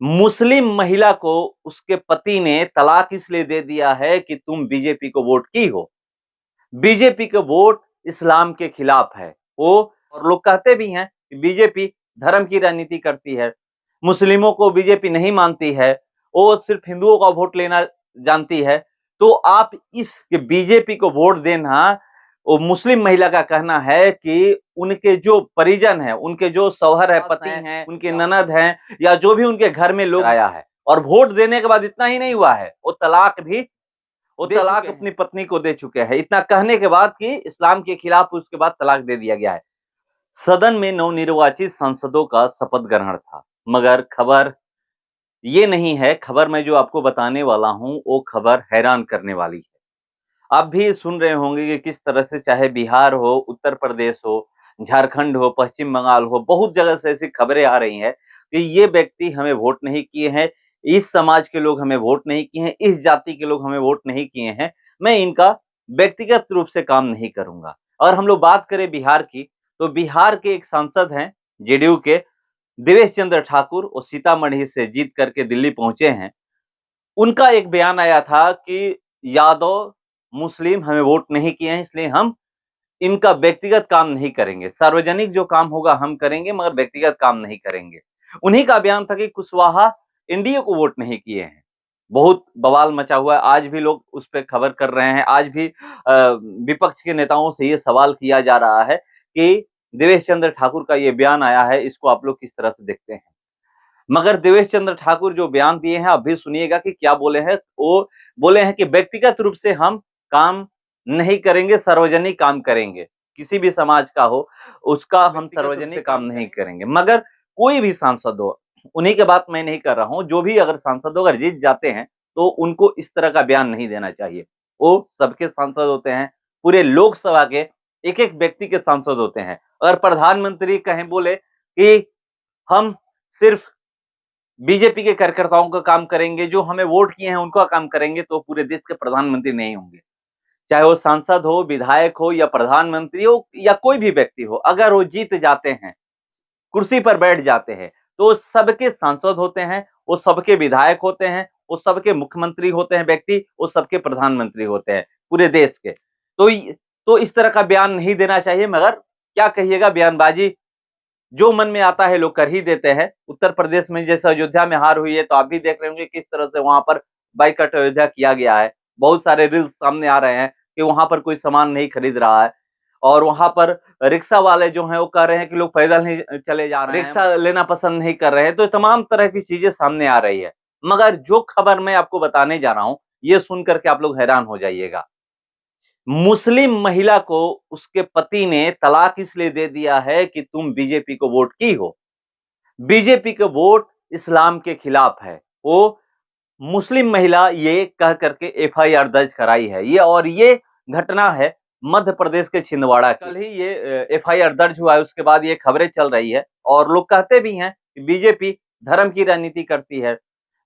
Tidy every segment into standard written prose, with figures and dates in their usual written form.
मुस्लिम महिला को उसके पति ने तलाक इसलिए दे दिया है कि तुम बीजेपी को वोट की हो। बीजेपी का वोट इस्लाम के खिलाफ है। वो और लोग कहते भी हैं कि बीजेपी धर्म की राजनीति करती है, मुस्लिमों को बीजेपी नहीं मानती है, वो सिर्फ हिंदुओं का वोट लेना जानती है। तो आप इस बीजेपी को वोट देना, वो मुस्लिम महिला का कहना है कि उनके जो परिजन हैं, उनके जो शौहर है, पति हैं, उनके ननद हैं या जो भी उनके घर में लोग आया है, और वोट देने के बाद इतना ही नहीं हुआ है, वो तलाक अपनी पत्नी को दे चुके हैं। इतना कहने के बाद कि इस्लाम के खिलाफ उसके बाद तलाक दे दिया गया है। सदन में नवनिर्वाचित सांसदों का शपथ ग्रहण था, मगर खबर ये नहीं है। खबर मैं जो आपको बताने वाला हूं वो खबर हैरान करने वाली है। आप भी सुन रहे होंगे कि किस तरह से, चाहे बिहार हो, उत्तर प्रदेश हो, झारखंड हो, पश्चिम बंगाल हो, बहुत जगह से ऐसी खबरें आ रही हैं कि ये व्यक्ति हमें वोट नहीं किए हैं, इस समाज के लोग हमें वोट नहीं किए हैं, इस जाति के लोग हमें वोट नहीं किए हैं, मैं इनका व्यक्तिगत रूप से काम नहीं करूंगा। और हम लोग बात करें बिहार की, तो बिहार के एक सांसद हैं जेडीयू के, देवेश चंद्र ठाकुर, वो सीतामढ़ी से जीत करके दिल्ली पहुंचे हैं। उनका एक बयान आया था कि यादव मुस्लिम हमें वोट नहीं किए हैं, इसलिए हम इनका व्यक्तिगत काम नहीं करेंगे। सार्वजनिक जो काम होगा हम करेंगे, मगर व्यक्तिगत काम नहीं करेंगे। उन्हीं का बयान था कि कुशवाहा एनडीए को वोट नहीं किए हैं। बहुत बवाल मचा हुआ है, आज भी लोग उस पे खबर कर रहे हैं। आज भी विपक्ष के नेताओं से ये सवाल किया जा रहा है कि देवेश चंद्र ठाकुर का ये बयान आया है, इसको आप लोग किस तरह से देखते हैं? मगर देवेश चंद्र ठाकुर जो बयान दिए हैं, आप भी सुनिएगा कि क्या बोले हैं। वो बोले हैं कि व्यक्तिगत रूप से हम काम नहीं करेंगे, सार्वजनिक काम करेंगे। किसी भी समाज का हो, उसका हम सार्वजनिक काम नहीं करेंगे। मगर कोई भी सांसद हो, उन्हीं की बात मैं नहीं कर रहा हूं, जो भी अगर सांसद अगर जीत जाते हैं तो उनको इस तरह का बयान नहीं देना चाहिए। वो सबके सांसद होते हैं, पूरे लोकसभा के एक एक व्यक्ति के सांसद होते हैं। अगर प्रधानमंत्री कहें बोले कि हम सिर्फ बीजेपी के कार्यकर्ताओं का काम करेंगे, जो हमें वोट किए हैं उनका काम करेंगे, तो पूरे देश के प्रधानमंत्री नहीं होंगे। चाहे वो सांसद हो, विधायक हो या प्रधानमंत्री हो या कोई भी व्यक्ति हो, अगर वो जीत जाते हैं, कुर्सी पर बैठ जाते हैं, तो वो सबके सांसद होते हैं, वो सबके विधायक होते हैं, वो सबके मुख्यमंत्री होते हैं व्यक्ति, वो सबके प्रधानमंत्री होते हैं पूरे देश के। तो इस तरह का बयान नहीं देना चाहिए। मगर क्या कहिएगा, बयानबाजी जो मन में आता है लोग कर ही देते हैं। उत्तर प्रदेश में जैसे अयोध्या में हार हुई है, तो आप भी देख रहे होंगे किस तरह से वहां पर बाइकआउट अयोध्या किया गया है। बहुत सारे रील्स सामने आ रहे हैं कि वहां पर कोई सामान नहीं खरीद रहा है, और वहां पर रिक्शा वाले जो हैं वो कह रहे हैं कि लोग पैदल नहीं चले जा रहे हैं, रिक्शा लेना पसंद नहीं कर रहे हैं। तो तमाम तरह की चीजें सामने आ रही है। मगर जो खबर मैं आपको बताने जा रहा हूं, ये सुन करके आप लोग हैरान हो जाइएगा। मुस्लिम महिला को उसके पति ने तलाक इसलिए दे दिया है कि तुम बीजेपी को वोट की हो। बीजेपी का वोट इस्लाम के खिलाफ है। वो मुस्लिम महिला ये कह करके एफआईआर दर्ज कराई है। ये घटना है मध्य प्रदेश के छिंदवाड़ा की। कल ही ये एफआईआर दर्ज हुआ है, उसके बाद ये खबरें चल रही है, और लोग कहते भी हैं कि बीजेपी धर्म की राजनीति करती है,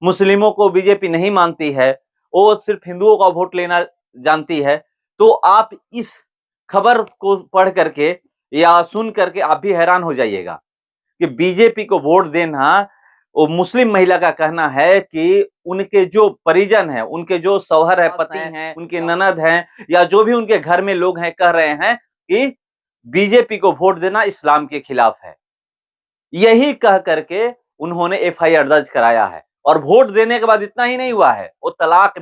मुस्लिमों को बीजेपी नहीं मानती है, वो सिर्फ हिंदुओं का वोट लेना जानती है। तो आप इस खबर को पढ़ करके या सुन करके आप भी हैरान हो जाइएगा कि बीजेपी को वोट देना, वो मुस्लिम महिला का कहना है कि उनके जो परिजन हैं, उनके जो शौहर है, पति हैं, उनके ननद हैं या जो भी उनके घर में लोग हैं, कह रहे हैं कि बीजेपी को वोट देना इस्लाम के खिलाफ है। यही कह करके उन्होंने एफआईआर दर्ज कराया है, और वोट देने के बाद इतना ही नहीं हुआ है, वो तलाक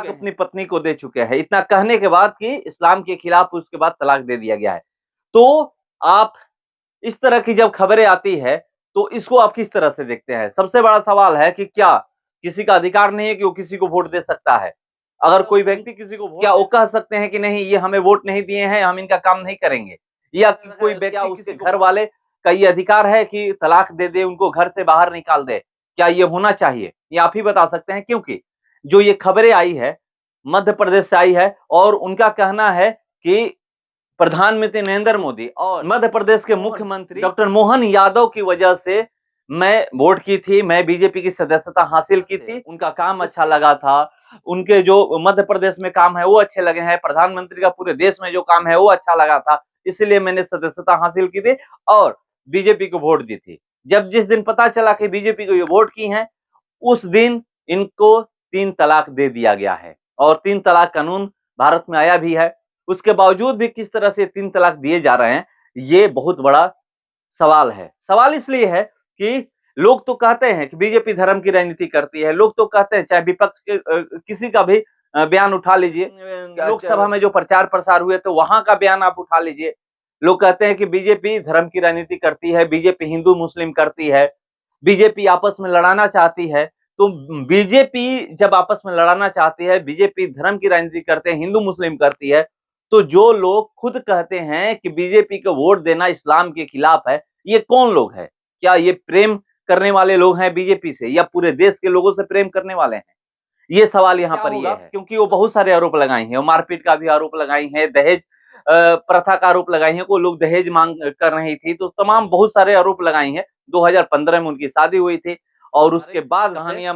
अपनी पत्नी को दे चुके हैं। इतना कहने के बाद कि इस्लाम के खिलाफ उसके बाद तलाक दे दिया गया है। तो आप इस तरह की जब खबरें आती है, तो इसको आप किस तरह से देखते हैं? सबसे बड़ा सवाल है कि क्या किसी का अधिकार नहीं है कि वो किसी को वोट दे सकता है? अगर कोई व्यक्ति किसी को क्या वो कह सकते हैं कि नहीं, ये हमें वोट नहीं दिए हैं, हम इनका काम नहीं करेंगे? या कोई व्यक्ति, उसके घर वाले का ये अधिकार है कि तलाक दे दे, उनको घर से बाहर निकाल दे? क्या ये होना चाहिए? ये आप ही बता सकते हैं, क्योंकि जो ये खबरें आई है, मध्य प्रदेश से आई है, और उनका कहना है कि प्रधानमंत्री नरेंद्र मोदी और मध्य प्रदेश के मुख्यमंत्री डॉक्टर मोहन यादव की वजह से मैं वोट की थी, मैं बीजेपी की सदस्यता हासिल की थी। उनका काम अच्छा लगा था, उनके जो मध्य प्रदेश में काम है वो अच्छे लगे हैं, प्रधानमंत्री का पूरे देश में जो काम है वो अच्छा लगा था, इसलिए मैंने सदस्यता हासिल की थी और बीजेपी को वोट दी थी। जब जिस दिन पता चला कि बीजेपी को ये वोट की हैं, उस दिन इनको 3 तलाक दे दिया गया है और 3 तलाक कानून भारत में आया भी है। उसके बावजूद भी किस तरह से 3 तलाक दिए जा रहे हैं, ये बहुत बड़ा सवाल है। सवाल इसलिए है कि लोग तो कहते हैं कि बीजेपी धर्म की राजनीति करती है। लोग तो कहते हैं, चाहे विपक्ष के किसी का भी बयान उठा लीजिए। लोकसभा में जो प्रचार-प्रसार हुए तो वहाँ का बयान आप उठा लीजिए। लोग कहते हैं कि बीजेपी धर्म की राजनीति करती है, बीजेपी हिंदू-मुस्लिम करती है, बीजेपी आपस में लड़ाना चाहती है। तो बीजेपी जब आपस में लड़ाना चाहती है, बीजेपी धर्म की राजनीति करते हैं, हिंदू-मुस्लिम करती है, तो जो लोग खुद कहते हैं कि बीजेपी को वोट देना इस्लाम के खिलाफ है, ये कौन लोग हैं? क्या ये प्रेम करने वाले लोग हैं बीजेपी से या पूरे देश के लोगों से प्रेम करने वाले हैं? ये सवाल यहाँ पर ये है, क्योंकि वो बहुत सारे आरोप लगाए हैं, वो मारपीट का भी आरोप लगाई हैं, दहेज प्रथा का आरोप लगाई हैं, वो लोग दहेज मांग कर रही थी, तो तमाम बहुत सारे आरोप लगाई हैं। 2015 में उनकी शादी हुई थी और उसके बाद कहानियां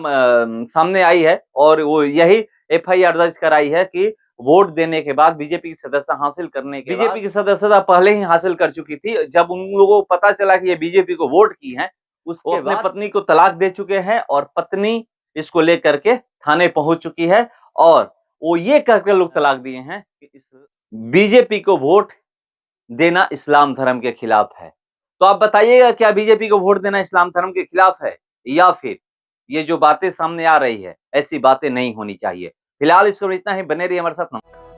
सामने आई है और वो यही एफआईआर दर्ज कराई है कि वोट देने के बाद बीजेपी की सदस्यता हासिल करने के बीजेपी की सदस्यता पहले ही हासिल कर चुकी थी। जब उन लोगों को पता चला कि ये बीजेपी को वोट की हैं, उसके बाद पत्नी को तलाक दे चुके हैं और पत्नी इसको लेकर के थाने पहुंच चुकी है और वो ये कहकर लोग तलाक दिए हैं कि इस बीजेपी को वोट देना इस्लाम धर्म के खिलाफ है। तो आप बताइएगा, क्या बीजेपी को वोट देना इस्लाम धर्म के खिलाफ है या फिर ये जो बातें सामने आ रही है, ऐसी बातें नहीं होनी चाहिए। फिलहाल इसको इतना ही, बने रहिए हमारे साथ।